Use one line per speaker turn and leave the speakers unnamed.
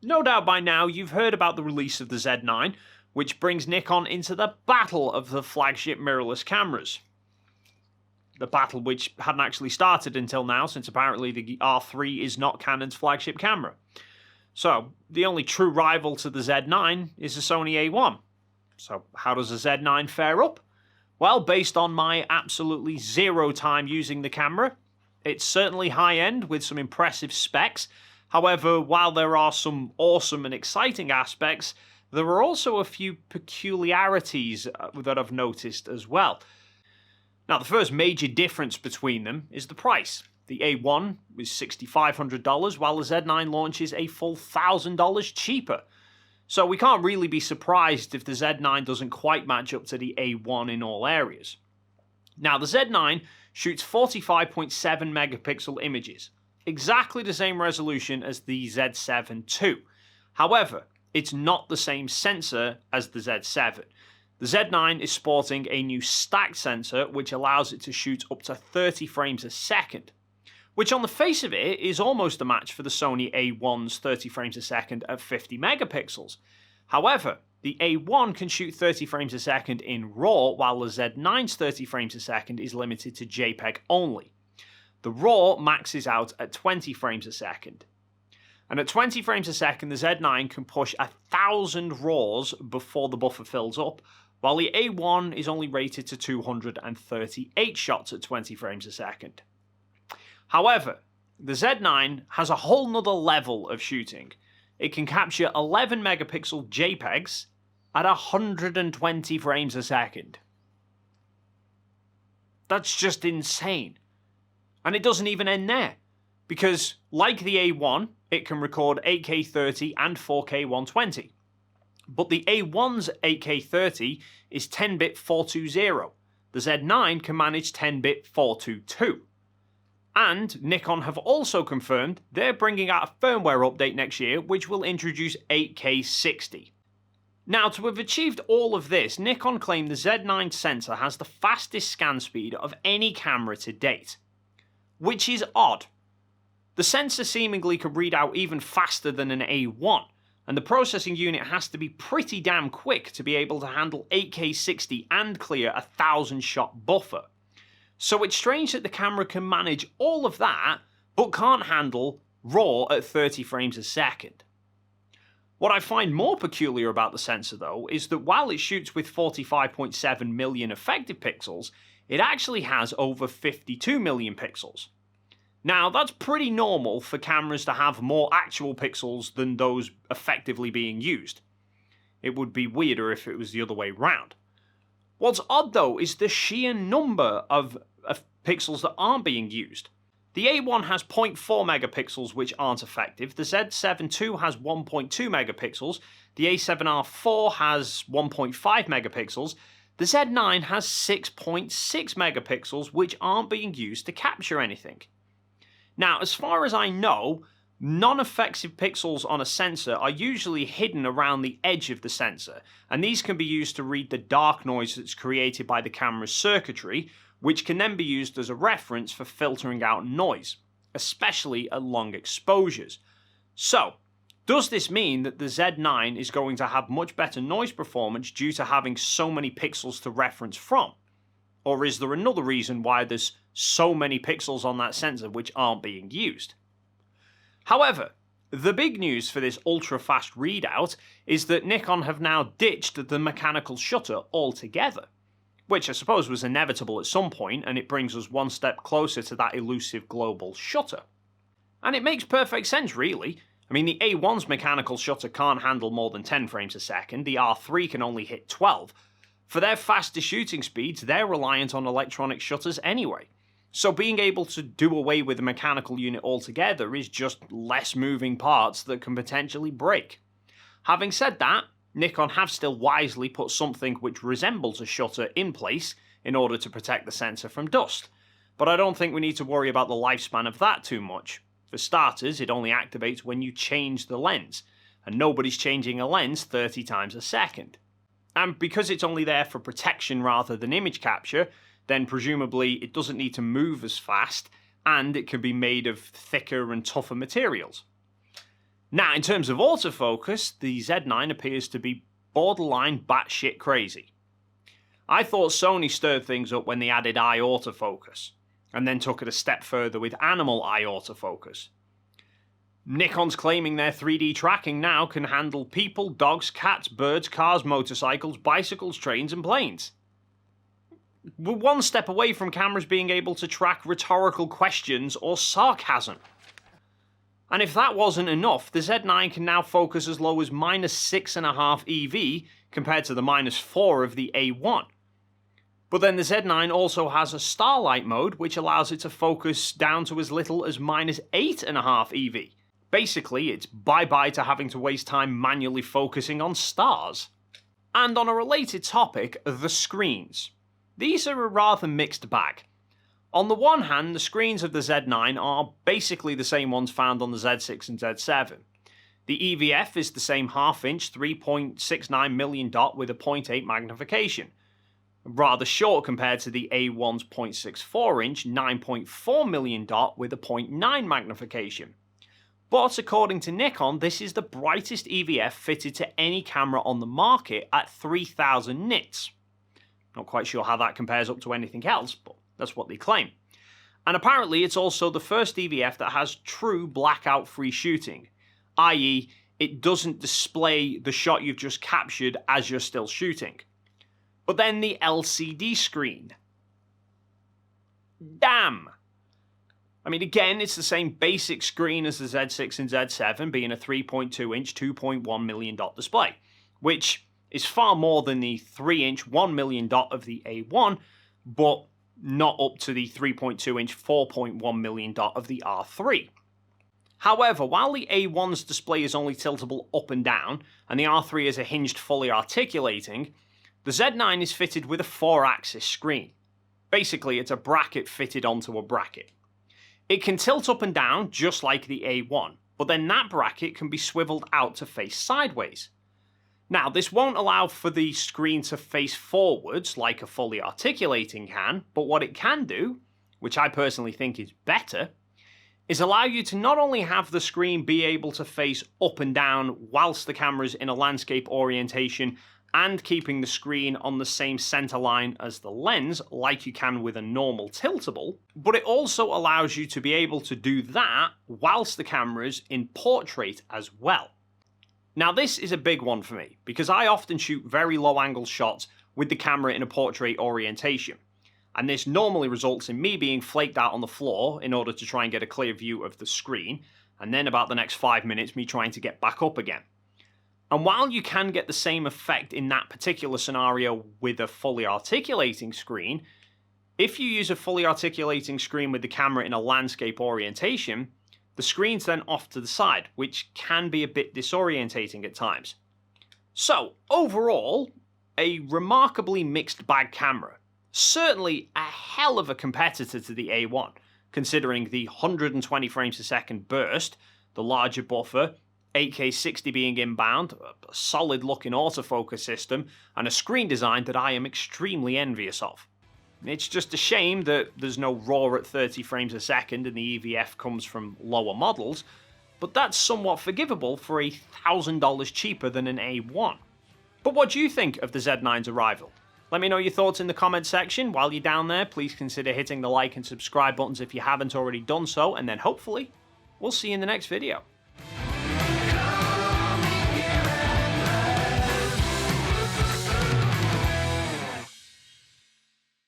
No doubt by now you've heard about the release of the Z9, which brings Nikon into the battle of the flagship mirrorless cameras. The battle which hadn't actually started until now, since apparently the R3 is not Canon's flagship camera. So, the only true rival to the Z9 is the Sony A1. So, how does the Z9 fare up? Well, based on my absolutely zero time using the camera, it's certainly high-end with some impressive specs. However, while there are some awesome and exciting aspects, there are also a few peculiarities that I've noticed as well. Now, the first major difference between them is the price. The A1 is $6,500, while the Z9 launches a full $1,000 cheaper. So we can't really be surprised if the Z9 doesn't quite match up to the A1 in all areas. Now, the Z9 shoots 45.7 megapixel images, exactly the same resolution as the Z7 II. However, it's not the same sensor as the Z7. The Z9 is sporting a new stacked sensor which allows it to shoot up to 30 frames a second, which on the face of it is almost a match for the Sony A1's 30 frames a second at 50 megapixels. However, the A1 can shoot 30 frames a second in RAW, while the Z9's 30 frames a second is limited to JPEG only. The RAW maxes out at 20 frames a second. And at 20 frames a second, the Z9 can push 1,000 RAWs before the buffer fills up, while the A1 is only rated to 238 shots at 20 frames a second. However, the Z9 has a whole nother level of shooting. It can capture 11 megapixel JPEGs at 120 frames a second. That's just insane. And it doesn't even end there, because like the A1, it can record 8K 30 and 4K 120. But the A1's 8K 30 is 10-bit 420. The Z9 can manage 10-bit 422. And Nikon have also confirmed they're bringing out a firmware update next year which will introduce 8K 60. Now, to have achieved all of this, Nikon claim the Z9 sensor has the fastest scan speed of any camera to date, which is odd. The sensor seemingly can read out even faster than an A1, and the processing unit has to be pretty damn quick to be able to handle 8K 60 and clear a 1,000-shot buffer. So it's strange that the camera can manage all of that, but can't handle RAW at 30 frames a second. What I find more peculiar about the sensor, though, is that while it shoots with 45.7 million effective pixels, it actually has over 52 million pixels. Now, that's pretty normal for cameras to have more actual pixels than those effectively being used. It would be weirder if it was the other way round. What's odd, though, is the sheer number of pixels that aren't being used. The A1 has 0.4 megapixels which aren't effective, the Z7 II has 1.2 megapixels, the A7R4 has 1.5 megapixels, the Z9 has 6.6 megapixels which aren't being used to capture anything. Now, as far as I know, non-effective pixels on a sensor are usually hidden around the edge of the sensor, and these can be used to read the dark noise that's created by the camera's circuitry, which can then be used as a reference for filtering out noise, especially at long exposures. So, does this mean that the Z9 is going to have much better noise performance due to having so many pixels to reference from? Or is there another reason why there's so many pixels on that sensor which aren't being used? However, the big news for this ultra-fast readout is that Nikon have now ditched the mechanical shutter altogether, which I suppose was inevitable at some point, and it brings us one step closer to that elusive global shutter. And it makes perfect sense, really. I mean, the A1's mechanical shutter can't handle more than 10 frames a second, the R3 can only hit 12. For their faster shooting speeds, they're reliant on electronic shutters anyway. So being able to do away with the mechanical unit altogether is just less moving parts that can potentially break. Having said that, Nikon have still wisely put something which resembles a shutter in place in order to protect the sensor from dust, but I don't think we need to worry about the lifespan of that too much. For starters, it only activates when you change the lens, and nobody's changing a lens 30 times a second. And because it's only there for protection rather than image capture, then presumably it doesn't need to move as fast, and it can be made of thicker and tougher materials. Now, in terms of autofocus, the Z9 appears to be borderline batshit crazy. I thought Sony stirred things up when they added Eye Autofocus, and then took it a step further with Animal Eye Autofocus. Nikon's claiming their 3D tracking now can handle people, dogs, cats, birds, cars, motorcycles, bicycles, trains, and planes. We're one step away from cameras being able to track rhetorical questions or sarcasm. And if that wasn't enough, the Z9 can now focus as low as -6.5 EV compared to the -4 of the A1. But then the Z9 also has a starlight mode which allows it to focus down to as little as -8.5 EV. Basically, it's bye-bye to having to waste time manually focusing on stars. And on a related topic, the screens. These are a rather mixed bag. On the one hand, the screens of the Z9 are basically the same ones found on the Z6 and Z7. The EVF is the same half-inch 3.69 million dot with a 0.8 magnification, rather short compared to the A1's 0.64-inch 9.4 million dot with a 0.9 magnification. But according to Nikon, this is the brightest EVF fitted to any camera on the market at 3000 nits. Not quite sure how that compares up to anything else, but that's what they claim. And apparently it's also the first EVF that has true blackout-free shooting, i.e. it doesn't display the shot you've just captured as you're still shooting. But then the LCD screen. Damn! I mean, again, it's the same basic screen as the Z6 and Z7, being a 3.2-inch 2.1 million dot display, which is far more than the 3-inch 1 million dot of the A1, but not up to the 3.2-inch 4.1 million dot of the R3. However, while the A1's display is only tiltable up and down, and the R3 is a hinged fully articulating, the Z9 is fitted with a 4-axis screen. Basically, it's a bracket fitted onto a bracket. It can tilt up and down just like the A1, but then that bracket can be swiveled out to face sideways. Now, this won't allow for the screen to face forwards like a fully articulating can, but what it can do, which I personally think is better, is allow you to not only have the screen be able to face up and down whilst the camera's in a landscape orientation and keeping the screen on the same center line as the lens like you can with a normal tiltable, but it also allows you to be able to do that whilst the camera's in portrait as well. Now this is a big one for me, because I often shoot very low angle shots with the camera in a portrait orientation, and this normally results in me being flaked out on the floor in order to try and get a clear view of the screen, and then about the next 5 minutes me trying to get back up again. And while you can get the same effect in that particular scenario with a fully articulating screen, if you use a fully articulating screen with the camera in a landscape orientation, the screen's then off to the side, which can be a bit disorientating at times. So, overall, a remarkably mixed bag camera. Certainly a hell of a competitor to the A1, considering the 120 frames a second burst, the larger buffer, 8K 60 being inbound, a solid looking autofocus system, and a screen design that I am extremely envious of. It's just a shame that there's no RAW at 30 frames a second and the EVF comes from lower models, but that's somewhat forgivable for $1,000 cheaper than an A1. But what do you think of the Z9's arrival? Let me know your thoughts in the comment section. While you're down there, please consider hitting the like and subscribe buttons if you haven't already done so, and then hopefully, we'll see you in the next video.